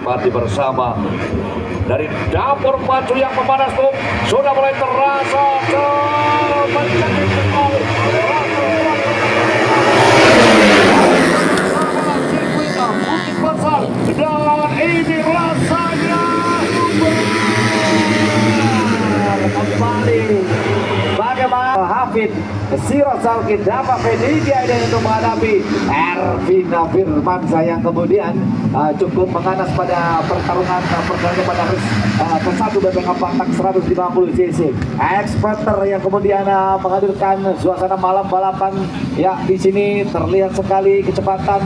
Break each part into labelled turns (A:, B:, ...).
A: nikmati bersama. Dari dapur baju yang memanas tuh sudah mulai terasa menjadi sekali. Bukit Besar dan ini rasanya kembali. Bagaimana Hafid Sirot Sauki dapat media ini untuk menghadapi Ervin Firmansyah yang kemudian cukup mengganas pada pertarungan perdana pada ke-1 BPK Pantak 150 cc. Experter yang kemudian menghadirkan suasana malam balapan. Ya, di sini terlihat sekali kecepatan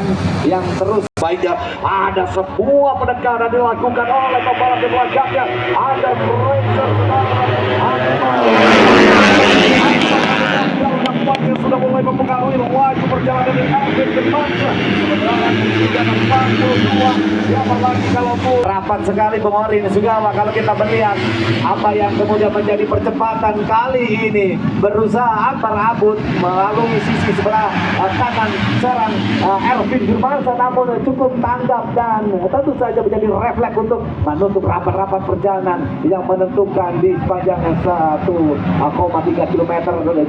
A: yang terus. Baiknya ada sebuah pendekatan dilakukan oleh pembalap di belakangnya. Ada pressure yang sudah mulai mempengaruhi laju perjalanan di Ervin Firmansyah. Kemenangan 342 siapa lagi kalau rapat sekali Bung Orin Sugawa. Kalau kita melihat apa yang kemudian menjadi percepatan kali ini, berusaha Akbar Abud melalui sisi sebelah kanan serang Ervin Firmansyah, namun cukup tanggap dan tentu saja menjadi refleks untuk menutup rapat-rapat perjalanan yang menentukan di sepanjang 1,3 km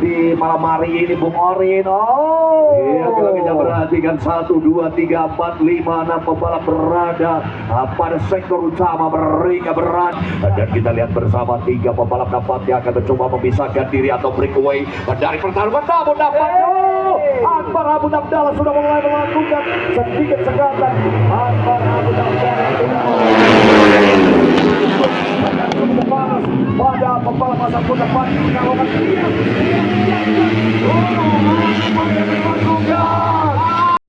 A: di malam hari ini Bung Orin. Iya, kalau kita perhatikan 1, 2, 3, 4, 5, 6 pembalap berada pada sektor utama mereka berada, dan kita lihat bersama 3 pembalap nampaknya akan mencoba memisahkan diri atau breakaway dari pertarungan. Namun nampaknya Akbar Abud Abdallah sudah mulai melakukan sedikit segatan. Akbar Abud Abdallah pada pembalap masa depan kalau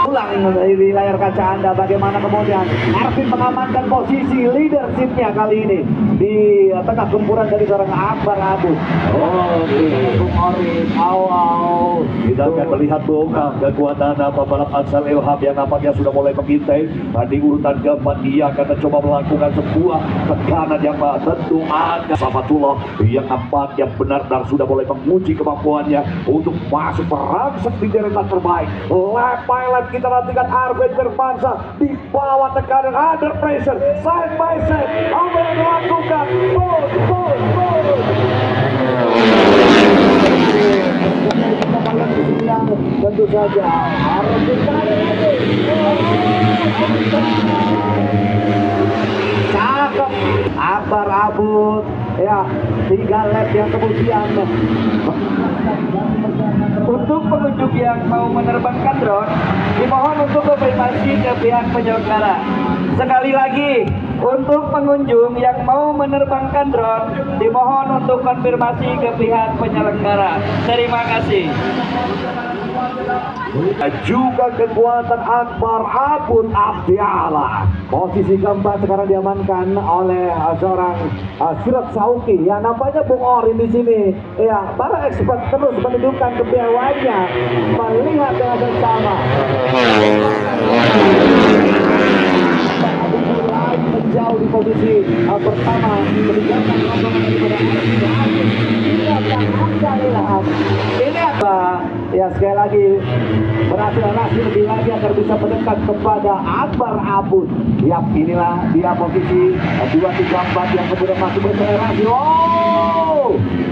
A: ulang di layar kaca Anda bagaimana kemudian Ervin mengamankan posisi leadershipnya kali ini di tengah gempuran dari seorang Akbar Abud. Bung Orin awal kita akan melihat kekuatan pembalap Ansal Ilham yang nampaknya sudah mulai mengintai di urutan keempat. Dia akan mencoba melakukan sebuah tekanan yang tentu ada Safatullah yang nampaknya benar-benar sudah mulai menguji kemampuannya untuk masuk merangsek di deretan terbaik. Lap by lap kita nantikan Ervin Firmansyah di bawah tekanan, under pressure, side by side. Apa yang dilakukan? Tentu saja harus cakep Akbar Abud ya, 3 lap yang kemudian. Untuk pengunjung yang mau menerbangkan drone, dimohon untuk konfirmasi ke pihak penyelenggara. Sekali lagi, untuk pengunjung yang mau menerbangkan drone, dimohon untuk konfirmasi ke pihak penyelenggara. Terima kasih. Juga kekuatan Akbar Abud Abdallah. Posisi keempat sekarang diamankan oleh seorang Sirot Sauki. Ya, nampaknya Bung Orin di sini. Ya, para expert terus menunjukkan kepiawaiannya, melihat dengan bersama. Menjauh di posisi pertama, meninggalkan ini apa? Ya, sekali lagi berhasil lebih lagi agar bisa mendekat kepada Akbar Abud. Yap, inilah dia posisi 2, 3, 4 yang kemudian masih berselerasi.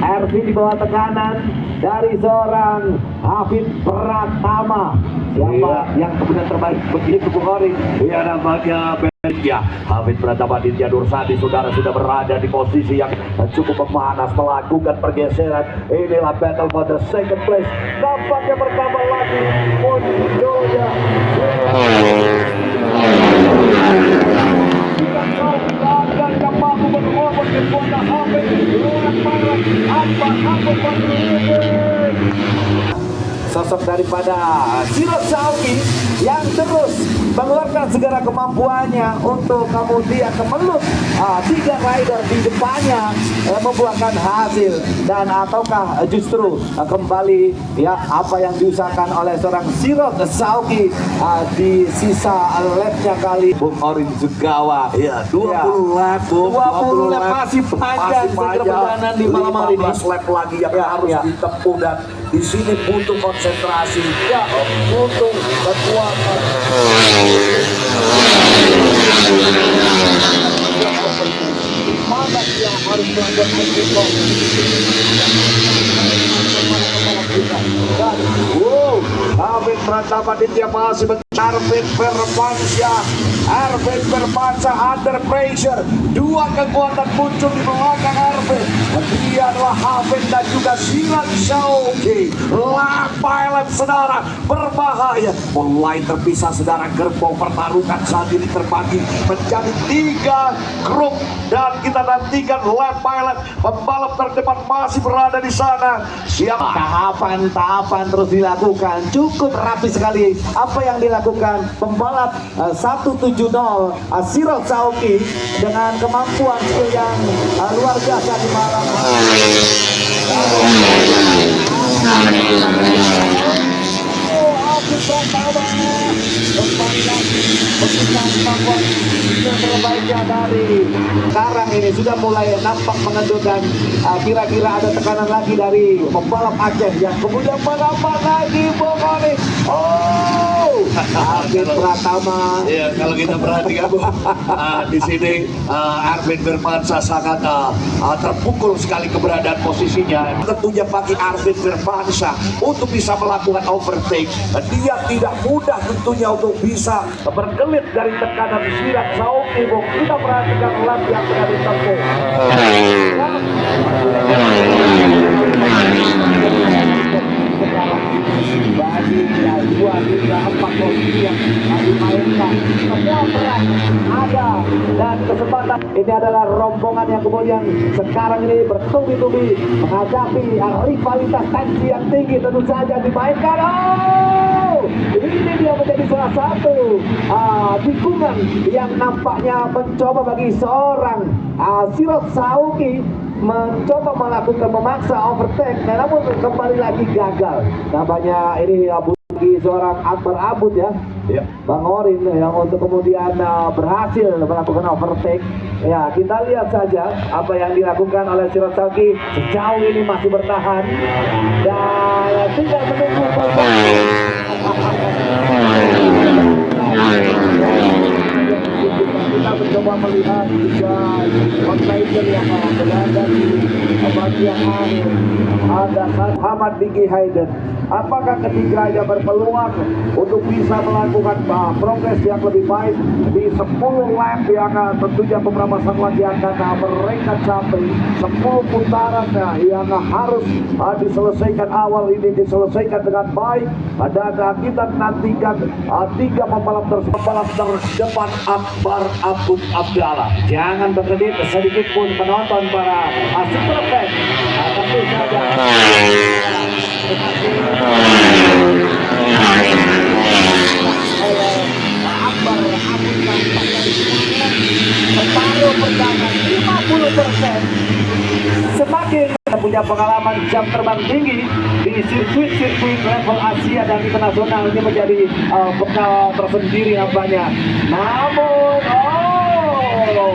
A: Ervin di bawah tekanan dari seorang Hafid Pratama. Siapa yang kemudian terbaik begitu Bung Orin? Ya, nampaknya ya, Hafid Pratama Ditya Dursadi saudara sudah berada di posisi yang cukup memanas, melakukan pergeseran. Inilah battle for the second place. Nampaknya bertambah lagi munculnya. Sosok daripada Sirot Sauki yang terus mengeluarkan segala kemampuannya untuk kemudian kemelut 3 rider di depannya membuahkan hasil. Dan ataukah justru kembali ya apa yang diusahakan oleh seorang Sirot Sauki di sisa lapnya kali Bung Orin Sugawa.
B: Ya, 20 lap,
A: 20 lap masih panjang perjalanan di malam hari ini.
B: 15 lap lagi yang harus ditempuh, dan di sini butuh konsentrasi, butuh kekuatan.
A: Arvin Pratama Ditya masih Arvin Firmansyah. Arvin Firmansyah under pressure. Dua kekuatan muncul di belakang Arvin. Dia adalah Hafid dan juga Silat Syauqi. Pilot saudara berbahaya. Mulai terpisah saudara, gerbong pertarungan saat ini terbagi menjadi 3 grup. Dan kita nantikan lap pilot pembalap terdepan masih berada di sana. Siapa? Tahapan terus dilakukan. Cukup rapi sekali apa yang dilakukan pembalap 170 Silat Syauqi dengan kemampuan skill yang luar biasa di malam terbaiknya dari sekarang ini sudah mulai nampak menentukan. Kira-kira ada tekanan lagi dari pembalap Aceh yang kemudian balapan lagi Bogor. Arvin Pratama.
B: Ya, kalau kita perhatikan di sini Arvin Firmansyah sangat terpukul sekali keberadaan posisinya. Tentunya bagi Arvin Firmansyah untuk bisa melakukan overtake, dia tidak mudah tentunya untuk bisa
A: Berkelit dari tekanan Silat Syauqi. Kita perhatikan lap yang sedang ditempuh. Bagi dua hingga 4 posisi yang dimainkan, semua peran ada dan kesempatan. Ini adalah rombongan yang kemudian sekarang ini bertubi-tubi menghadapi rivalitas tensi yang tinggi tentu saja dimainkan. Ini dia menjadi salah satu tikungan yang nampaknya mencoba bagi seorang Silat Syauqi mencoba melakukan memaksa overtake, namun kembali lagi gagal. Namanya ini bagi seorang Akbar Abud ya, Bang Orin yang untuk kemudian berhasil melakukan overtake. Ya, kita lihat saja apa yang dilakukan oleh Silat Syauqi sejauh ini masih bertahan dan tinggal menunggu. Kita mencoba melihat juga kontainer yang berada di bagian akhir. Ada Muhammad Diki Hayden. Apakah ketiganya berpeluang untuk bisa melakukan progres yang lebih baik di 10 lap yang tentunya beberapa saat lagi akan mereka capai 10 putaran yang harus diselesaikan awal ini diselesaikan dengan baik. Dan kita nantikan 3 pembalap terdepan Akbar Abud Abdallah. Jangan berkedip sedikit pun penonton para super fan. Tapi saja Akbar Abud separuh pertama 50%. Semakin punya pengalaman jam terbang tinggi di sirkuit level Asia dan internasional, ini menjadi bekal tersendiri nampaknya. Namun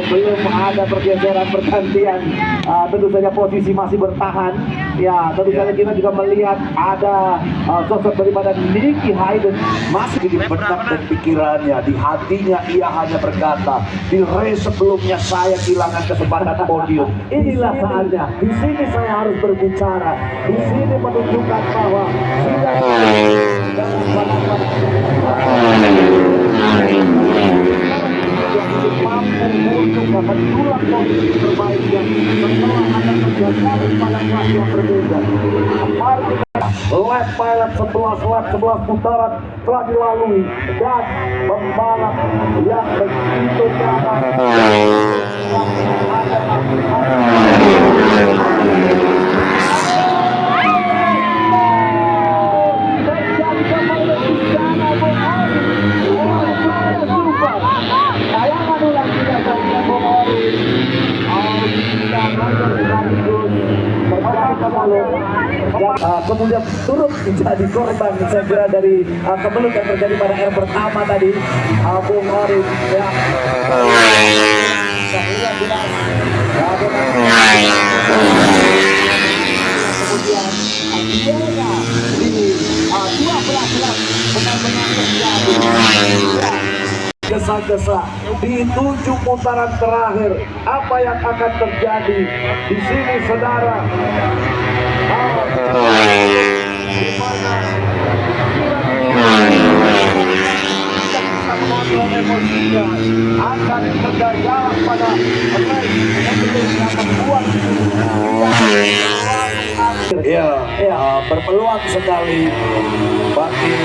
A: belum ada pergeseran pergantian. Tentu saja posisi masih bertahan. Ya, tentu saja kita juga melihat ada sosok daripada Diki Hayden masih di benak dan pikirannya, di hatinya ia hanya berkata, di race sebelumnya saya kehilangan kesempatan podium. Inilah saatnya. Di sini saya harus berbicara. Di sini menunjukkan bahwa sudah dalam balapan mampu untuk mendulang posisi terbaiknya setelah ada kejadian pada kelas yang berbeda. Lap pilot 11 putaran telah dilalui dan pembalap yang begitu nyaman kemudian turut menjadi korban saya kira dari kemelut yang terjadi pada air pertama tadi. Bung Orin ya. Kemudian di 12 benar-benar terjadi tergesa-gesa di 7 putaran terakhir. Apa yang akan terjadi di sini, saudara? Di mana mengontrol emosinya akan tergaya pada race yang membuat
B: Ya, berpeluang sekali bagi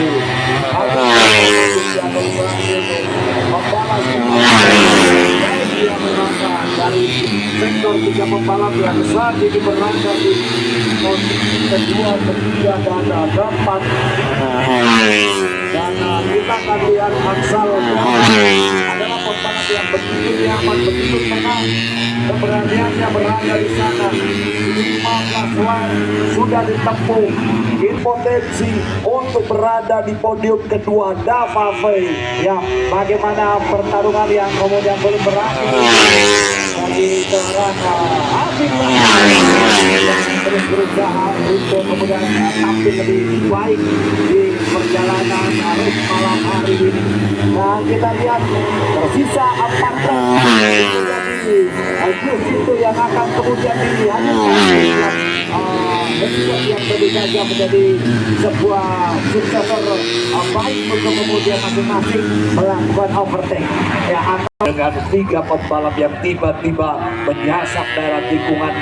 A: membalas dari sektor 3 pembalap yang saat ini berada di posisi kedua, ketiga, dan keempat. Dan kita akan lihat Axel adalah pembalap yang begitu nyaman, begitu tenang, keberaniannya berada di sana. 15 lap sudah ditempuh, impotensi untuk berada di podium kedua Dava Fei. Ya, bagaimana pertarungan yang kemudian belum berakhir bagi seorang Afif terus berusaha untuk kemudian tampil lebih baik di perjalanan race malam hari ini. Nah, kita lihat tersisa 4 jus itu yang akan kemudian dihadirkan yang tentu saja menjadi sebuah suksesor baik untuk kemudian masing-masing melakukan overtake. Ya,
B: dengan 3 pembalap yang tiba-tiba menyasap daerah tikungan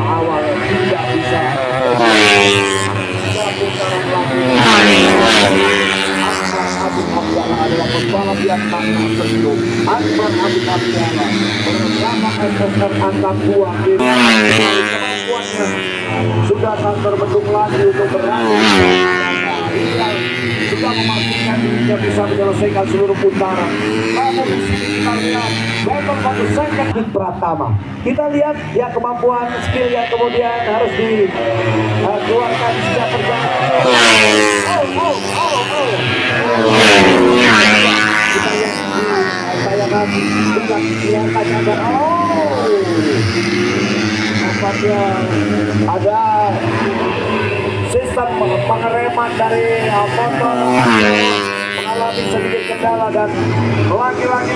B: awal tidak bisa putaran lagi.
A: Abid Abdallah adalah pembalap yang sangat serius. Akbar Abid Abdallah bersama SSR Angkat Buang di kemampuannya sudah tak terbentuk lagi untuk berani. Sudah memastikan dirinya bisa menyelesaikan seluruh putaran. Namun di sini kita lihat Battle of the Second di Pratama. Kita lihat ya kemampuan skill yang kemudian harus dikeluarkan sejak perjalanan. Kita lihat tayangan dengan kelihatannya ada nampaknya ada sistem pengereman dari motor mengalami sedikit kendala dan lagi-lagi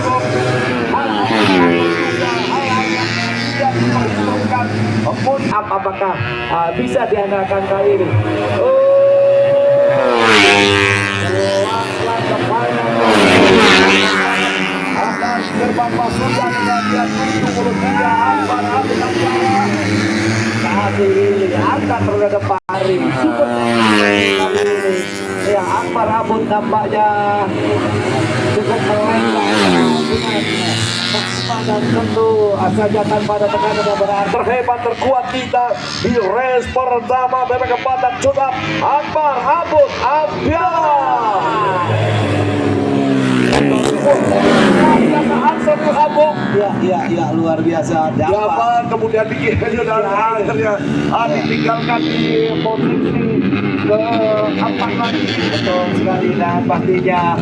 A: hal-hal yang tidak diperhitungkan pun apakah bisa diandalkan kali ini. Atas gerbang pasukan bagian 73 Akbar Abid Abdallah saat ini akan berada pari super ya. Akbar Abud nampaknya cukup melenggang dan tentu saja tanpa ada tekanan yang berarti. Terhebat terkuat kita di race pertama bebek keempat cukup Akbar Abud Abdallah. Ya, luar biasa.
B: Jaman kemudian bikinnya dan akhirnya ditinggalkan di posisi
A: keempat lagi. Betul sekali dan pastinya